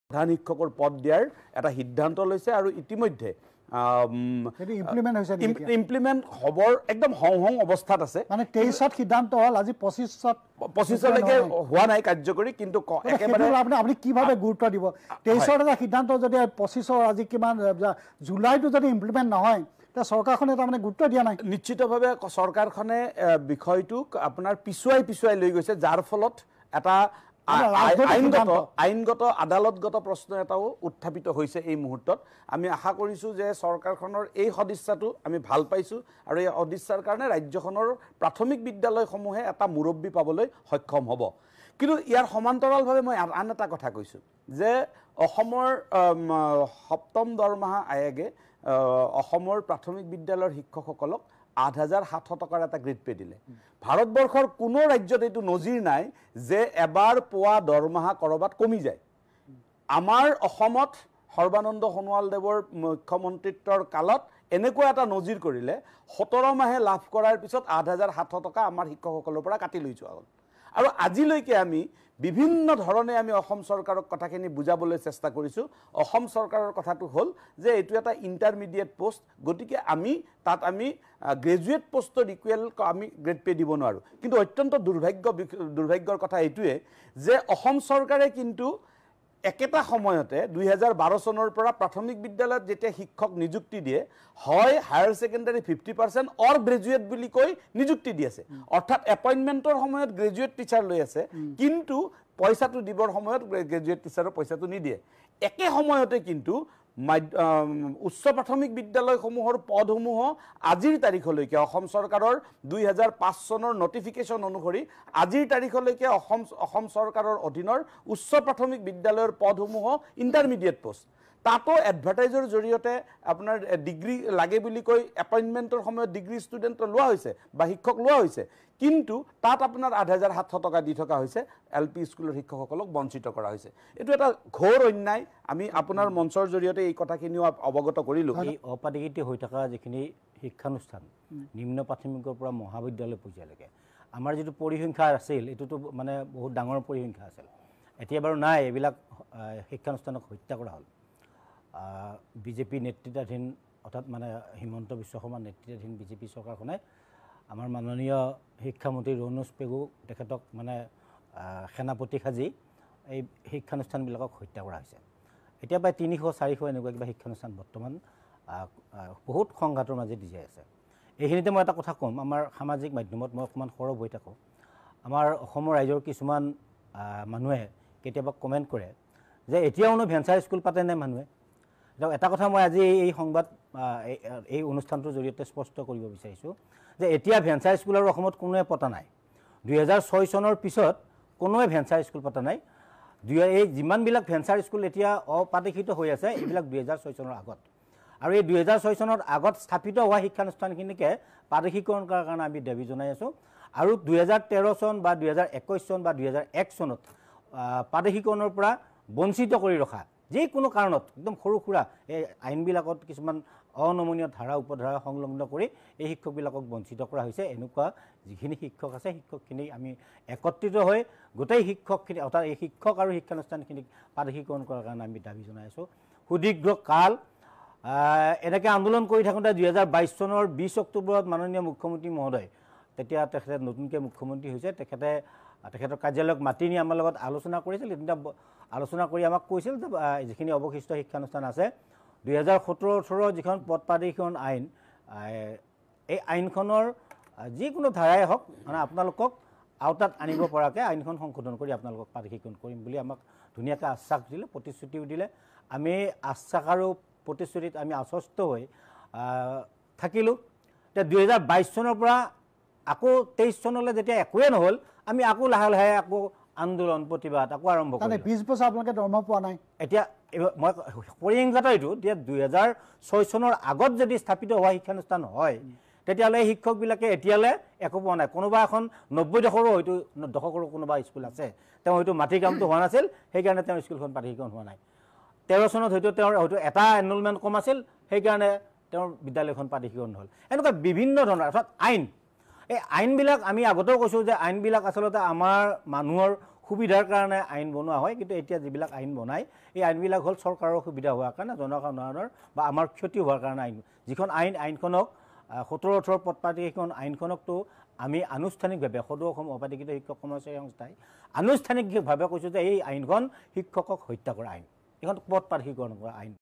প্ৰধান শিক্ষকৰ পদ দিয়াৰ এটা সিদ্ধান্ত লৈছে আৰু ইতিমধ্যে ইমপ্লিমেণ্ট হবৰ একদম হং অৱস্থাত আছে মানে 23ত সিদ্ধান্ত হ'ল আজি 25লৈকে হোৱা নাই কাৰ্যকৰী কিন্তু একেবাৰে আপুনি কিভাৱে গুৰুত্ব দিব 23ৰ এটা সিদ্ধান্ত যদি 25ৰ আজি কিমান জুলাইটো যদি ইমপ্লিমেণ্ট নহয় তে চৰকাৰখনে তাৰমানে গুৰুত্ব দিয়া নাই নিশ্চিতভাৱে চৰকাৰখনে বিষয়টোক আপোনাৰ পিছুৱাই লৈ গৈছে যাৰ ফলত এটা আইনগত আদালতগত প্ৰশ্ন এটাও উত্থাপিত হৈছে এই মুহূৰ্তত আমি আশা কৰিছোঁ যে চৰকাৰখনৰ এই সদিচ্ছাটো আমি ভাল পাইছোঁ আৰু এই সদিচ্ছাৰ কাৰণে ৰাজ্যখনৰ প্ৰাথমিক বিদ্যালয়সমূহে এটা মুৰব্বী পাবলৈ সক্ষম হ'ব কিন্তু ইয়াৰ সমান্তৰালভাৱে মই আন এটা কথা কৈছোঁ যে অসমৰ সপ্তম দৰমহা আয়োগে অসমৰ প্ৰাথমিক বিদ্যালয়ৰ শিক্ষকসকলক ৮৭০০ টকাৰ এটা গ্ৰেড পে দিলে ভাৰতবৰ্ষৰ কোনো ৰাজ্যত এইটো নজিৰ নাই যে এবাৰ পোৱা দৰমহা কৰবাত কমি যায় আমাৰ অসমত সৰ্বানন্দ সোণোৱালদেৱৰ মুখ্যমন্ত্ৰীত্বৰ কালত এনেকুৱা এটা নজিৰ কৰিলে ১৭ মাহে লাভ কৰাৰ পিছত ৮৭০০ টকা আমাৰ শিক্ষকসকলৰ পৰা কাটি লৈ যোৱা হ'ল আৰু আজিলৈকে আমি বিভিন্ন ধৰণে আমি অসম চৰকাৰক কথাখিনি বুজাবলৈ চেষ্টা কৰিছোঁ অসম চৰকাৰৰ কথাটো হ'ল যে এইটো এটা ইণ্টাৰমিডিয়েট পোষ্ট গতিকে আমি তাত আমি গ্ৰেজুৱেট পোষ্টৰ ইকুৱেল আমি গ্ৰেড পে দিব নোৱাৰোঁ কিন্তু অত্যন্ত দুৰ্ভাগ্যৰ কথা এইটোৱে যে অসম চৰকাৰে কিন্তু একেটা সময়তে ২০১২ চনৰ পৰা প্ৰাথমিক বিদ্যালয়ত যেতিয়া শিক্ষক নিযুক্তি দিয়ে হয় হায়াৰ ছেকেণ্ডাৰী 50% অৰ গ্ৰেজুৱেট বুলি কৈ নিযুক্তি দি আছে অৰ্থাৎ এপইণ্টমেণ্টৰ সময়ত গ্ৰেজুৱেট টিচাৰ লৈ আছে কিন্তু পইচাটো দিবৰ সময়ত গ্ৰেজুৱেট টিচাৰৰ পইচাটো নিদিয়ে একে সময়তে কিন্তু উচ্চ প্ৰাথমিক বিদ্যালয়সমূহৰ পদসমূহ আজিৰ তাৰিখলৈকে অসম চৰকাৰৰ ২০০৫ চনৰ নটিফিকেশ্যন অনুসৰি আজিৰ তাৰিখলৈকে অসম চৰকাৰৰ অধীনৰ উচ্চ প্ৰাথমিক বিদ্যালয়ৰ পদসমূহ ইণ্টাৰমিডিয়েট পোষ্ট তাতো এডভাৰটাইজৰ জৰিয়তে আপোনাৰ ডিগ্ৰী লাগে বুলি কৈ এপইণ্টমেণ্টৰ সময়ত ডিগ্ৰী ষ্টুডেণ্ট লোৱা হৈছে বা শিক্ষক লোৱা হৈছে কিন্তু তাত আপোনাৰ ৮৭০০ টকা দি থকা হৈছে LP স্কুলৰ শিক্ষকসকলক বঞ্চিত কৰা হৈছে এইটো এটা ঘোৰ অন্যায় আমি আপোনাৰ মঞ্চৰ জৰিয়তে এই কথাখিনিও অৱগত কৰিলোঁ এই অপাধিকৃত হৈ থকা যিখিনি শিক্ষানুষ্ঠান নিম্ন প্ৰাথমিকৰ পৰা মহাবিদ্যালয় পৰ্যায়লৈকে আমাৰ যিটো পৰিসংখ্যা আছিল এইটোতো মানে বহুত ডাঙৰ পৰিসংখ্যা আছিল এতিয়া বাৰু নাই এইবিলাক শিক্ষানুষ্ঠানক হত্যা কৰা হ'ল বিজেপি নেতৃত্বাধীন অৰ্থাৎ মানে হিমন্ত বিশ্ব শৰ্মাৰ নেতৃত্বাধীন বিজেপি চৰকাৰখনে আমাৰ মাননীয় শিক্ষামন্ত্ৰী ৰণোজ পেগু তেখেতক মানে সেনাপতি সাজি এই শিক্ষানুষ্ঠানবিলাকক হত্যা কৰা হৈছে এতিয়া প্ৰায় ৩০০-৪০০ এনেকুৱা কিবা শিক্ষানুষ্ঠান বৰ্তমান বহুত সংঘাতৰ মাজেদি জীয়াই আছে এইখিনিতে মই এটা কথা ক'ম আমাৰ সামাজিক মাধ্যমত মই অকণমান সৰব হৈ থাকোঁ আমাৰ অসমৰ ৰাইজৰ কিছুমান মানুহে কেতিয়াবা কমেণ্ট কৰে যে এতিয়াওনো ভেঞ্চাৰ স্কুল পাতে নে মানুহে এটা কথা মই আজি এই সংবাদ এই অনুষ্ঠানটোৰ জৰিয়তে স্পষ্ট কৰিব বিচাৰিছোঁ যে এতিয়া ভেঞ্চাৰ স্কুল আৰু অসমত কোনোৱে পতা নাই ২০০৬ চনৰ পিছত কোনোৱে ভেঞ্চাৰ স্কুল পতা নাই এই যিমানবিলাক ভেঞ্চাৰ স্কুল এতিয়া অপাধিকৃত হৈ আছে এইবিলাক ২০০৬ চনৰ আগত আৰু এই ২০০৬ চনৰ আগত স্থাপিত হোৱা শিক্ষানুষ্ঠানখিনিকে পাদেশীকৰণ কৰাৰ কাৰণে আমি দাবী জনাই আছোঁ আৰু ২০১৩ চন বা ২০২১ চন বা ২০০১ চনত পাদেশীকৰণৰ পৰা বঞ্চিত কৰি ৰখা যিকোনো কাৰণত একদম সৰু সুৰা এই আইনবিলাকত কিছুমান অনমনীয় ধাৰা উপধাৰা সংলগ্ন কৰি এই শিক্ষকবিলাকক বঞ্চিত কৰা হৈছে এনেকুৱা যিখিনি শিক্ষক আছে শিক্ষকখিনি আমি একত্ৰিত হৈ গোটেই শিক্ষকখিনি অৰ্থাৎ এই শিক্ষক আৰু শিক্ষানুষ্ঠানখিনিক পাদেশীকৰণ কৰাৰ কাৰণে আমি দাবী জনাই আছোঁ সুদীৰ্ঘ কাল এনেকৈ আন্দোলন কৰি থাকোঁতে ২০২২ চনৰ ২০ অক্টোবৰত মাননীয় মুখ্যমন্ত্ৰী মহোদয় তেতিয়া তেখেতে নতুনকৈ মুখ্যমন্ত্ৰী হৈছে তেখেতৰ কাৰ্যালয়ক মাতি নি আমাৰ লগত আলোচনা কৰিছিল তেতিয়া আলোচনা কৰি আমাক কৈছিল যে যিখিনি অৱশিষ্ট শিক্ষানুষ্ঠান আছে ২০১৭-১৮ যিখন পদ পাদেশীকৰণ আইন এই আইনখনৰ যিকোনো ধাৰাই হওক মানে আপোনালোকক আওতাত আনিব পৰাকৈ আইনখন সংশোধন কৰি আপোনালোকক পাদেশীকৰণ কৰিম বুলি আমাক ধুনীয়াকৈ আশ্বাস দিলে প্ৰতিশ্ৰুতিও দিলে আমি আশ্বাস আৰু প্ৰতিশ্ৰুতিত আমি আশ্বস্ত হৈ থাকিলোঁ এতিয়া ২০২২ চনৰ পৰা আকৌ ২৩ চনলৈ যেতিয়া একোৱে নহ'ল আমি আকৌ লাহে লাহে আকৌ আন্দোলন প্ৰতিবাদ আকৌ আৰম্ভ কৰিলোঁ ২০ বছৰ আপোনালোকে দৰমহা পোৱা নাই এতিয়া মই পৰিসংখ্যাটো এইটো এতিয়া ২০০৬ চনৰ আগত যদি স্থাপিত হোৱা শিক্ষানুষ্ঠান হয় তেতিয়াহ'লে এই শিক্ষকবিলাকে এতিয়ালৈ একো পোৱা নাই কোনোবা এখন ৯০ দশকৰো কোনোবা স্কুল আছে তেওঁ হয়তো মাটিৰ কামটো হোৱা নাছিল সেইকাৰণে তেওঁৰ স্কুলখন পাদেশীকৰণ হোৱা নাই ১৩ চনত তেওঁৰ হয়তো এটা এনৰলমেণ্ট কম আছিল সেইকাৰণে তেওঁৰ বিদ্যালয়খন পাদেশীকৰণ হ'ল এনেকুৱা বিভিন্ন ধৰণৰ অৰ্থাৎ আইনবিলাক আমি আগতেও কৈছোঁ যে আইনবিলাক আচলতে আমাৰ মানুহৰ সুবিধাৰ কাৰণে আইন বনোৱা হয়, কিন্তু এতিয়া যিবিলাক আইন বনায় এই আইনবিলাক হ'ল চৰকাৰৰ সুবিধা হোৱাৰ কাৰণে, জনসাধাৰণৰ বা আমাৰ ক্ষতি হোৱাৰ কাৰণে আইন। যিখন আইনখনক 17-18 পদপাতি সেইখন আইনখনকতো আমি আনুষ্ঠানিকভাৱে সদৌ অসম অপাধিকৃত শিক্ষক কৰ্মচাৰী সংস্থাই আনুষ্ঠানিকভাৱে কৈছোঁ যে এই আইনখন শিক্ষকক হত্যা কৰা আইন, এইখন পদপাতিকৰণ কৰা আইন।